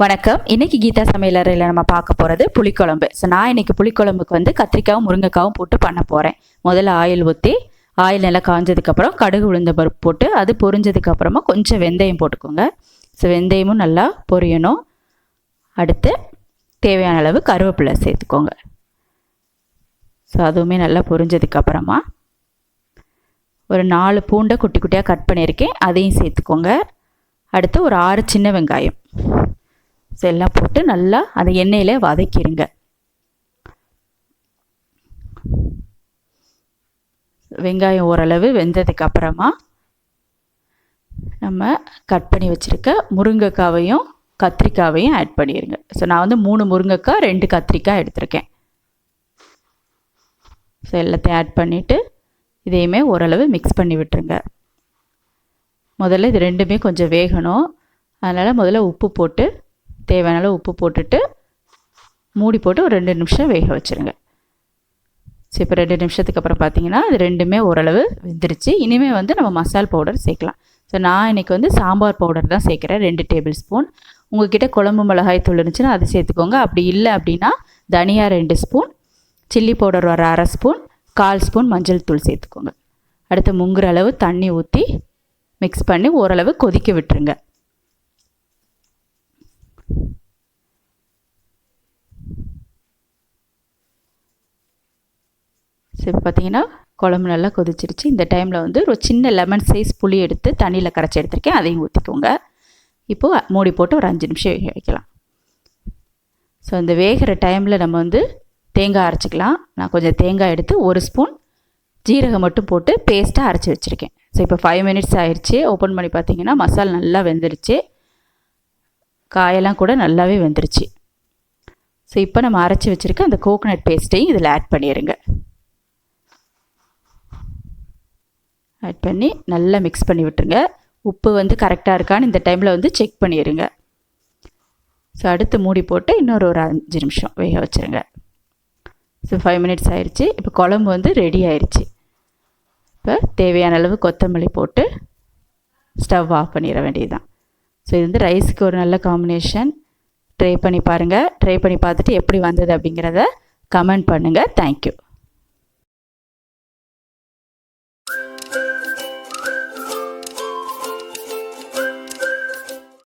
வணக்கம். இன்றைக்கி கீதா சமையலறையில் நம்ம பார்க்க போகிறது புளிக்குழம்பு. ஸோ நான் இன்றைக்கி புளிக்குழம்புக்கு வந்து கத்திரிக்காயும் முருங்கைக்காவும் போட்டு பண்ண போகிறேன். முதல்ல ஆயில் ஊற்றி ஆயில் நல்லா காஞ்சதுக்கப்புறம் கடுகு உளுந்த பருப்பு போட்டு அது பொரிஞ்சதுக்கப்புறமா கொஞ்சம் வெந்தயம் போட்டுக்கோங்க. ஸோ வெந்தயமும் நல்லா பொரியணும். அடுத்து தேவையான அளவு கருவேப்பிலை சேர்த்துக்கோங்க. ஸோ அதுவுமே நல்லா பொரிஞ்சதுக்கப்புறமா ஒரு 4 பூண்டை குட்டி குட்டியாக கட் பண்ணியிருக்கேன், அதையும் சேர்த்துக்கோங்க. அடுத்து ஒரு 6 சின்ன வெங்காயம் எல்லாம் போட்டு நல்லா அதை எண்ணெயில் வதக்கிடுங்க. வெங்காயம் ஓரளவு வெந்ததுக்கப்புறமா நம்ம கட் பண்ணி வச்சுருக்க முருங்கைக்காவையும் கத்திரிக்காவையும் ஆட் பண்ணிடுங்க. ஸோ நான் வந்து 3 முருங்கைக்காய் 2 கத்திரிக்காய் எடுத்திருக்கேன். ஸோ எல்லாத்தையும் ஆட் பண்ணிவிட்டு இதையுமே ஓரளவு மிக்ஸ் பண்ணி விட்டுருங்க. முதல்ல இது ரெண்டுமே கொஞ்சம் வேகணும். அதனால் முதல்ல உப்பு போட்டு தேவையான அளவு உப்பு போட்டுட்டு மூடி போட்டு ஒரு 2 நிமிஷம் வேக வச்சுருங்க. ஸோ இப்போ 2 நிமிஷத்துக்கு அப்புறம் பார்த்தீங்கன்னா இது ரெண்டுமே ஓரளவு வெந்துருச்சு. இனிமேல் வந்து நம்ம மசால் பவுடர் சேர்க்கலாம். ஸோ நான் இன்றைக்கி வந்து சாம்பார் பவுடர் தான் சேர்க்குறேன், 2 டேபிள் ஸ்பூன். உங்கள்கிட்ட குழம்பு மிளகாய் தூள் இருந்துச்சுன்னா அதை சேர்த்துக்கோங்க. அப்படி இல்லை அப்படின்னா தனியா 2 ஸ்பூன், சில்லி பவுடர் ஒரு 1/2 ஸ்பூன், 1/4 ஸ்பூன் மஞ்சள் தூள் சேர்த்துக்கோங்க. அடுத்து முங்குற அளவு தண்ணி ஊற்றி மிக்ஸ் பண்ணி ஓரளவு கொதிக்க விட்டுருங்க. இப்போ பார்த்தீங்கன்னா குழம்பு நல்லா கொதிச்சிருச்சு. இந்த டைமில் வந்து ஒரு சின்ன லெமன் சைஸ் புளி எடுத்து தண்ணியில் கரைச்சி எடுத்துருக்கேன், அதையும் ஊற்றிக்கோங்க. இப்போது மூடி போட்டு ஒரு 5 நிமிஷம் வேக வைக்கலாம். ஸோ இந்த வேகிற டைமில் நம்ம வந்து தேங்காய் அரைச்சிக்கலாம். நான் கொஞ்சம் தேங்காய் எடுத்து 1 ஸ்பூன் ஜீரகம் மட்டும் போட்டு பேஸ்ட்டாக அரைச்சி வச்சுருக்கேன். ஸோ இப்போ 5 மினிட்ஸ் ஆயிடுச்சு. ஓப்பன் பண்ணி பார்த்தீங்கன்னா மசாலா நல்லா வெந்துருச்சு, காயெல்லாம் கூட நல்லாவே வெந்துருச்சு. ஸோ இப்போ நம்ம அரைச்சி வச்சுருக்க அந்த கோகோனட் பேஸ்ட்டையும் இதில் ஆட் பண்ணிடுங்க. ஆட் பண்ணி நல்லா மிக்ஸ் பண்ணி விட்டுருங்க. உப்பு வந்து கரெக்டாக இருக்கான்னு இந்த டைமில் வந்து செக் பண்ணிடுங்க. ஸோ அடுத்து மூடி போட்டு இன்னொரு 5 நிமிஷம் வேக வச்சுருங்க. ஸோ 5 மினிட்ஸ் ஆயிடுச்சு. இப்போ குழம்பு வந்து ரெடி ஆயிடுச்சு. இப்போ தேவையான அளவு கொத்தமல்லி போட்டு ஸ்டவ் ஆஃப் பண்ணிட வேண்டியது தான். ஸோ இது வந்து ரைஸுக்கு ஒரு நல்ல காம்பினேஷன். ட்ரை பண்ணி பாருங்கள். ட்ரை பண்ணி பார்த்துட்டு எப்படி வந்தது அப்படிங்கிறத கமெண்ட் பண்ணுங்கள். தேங்க்யூ.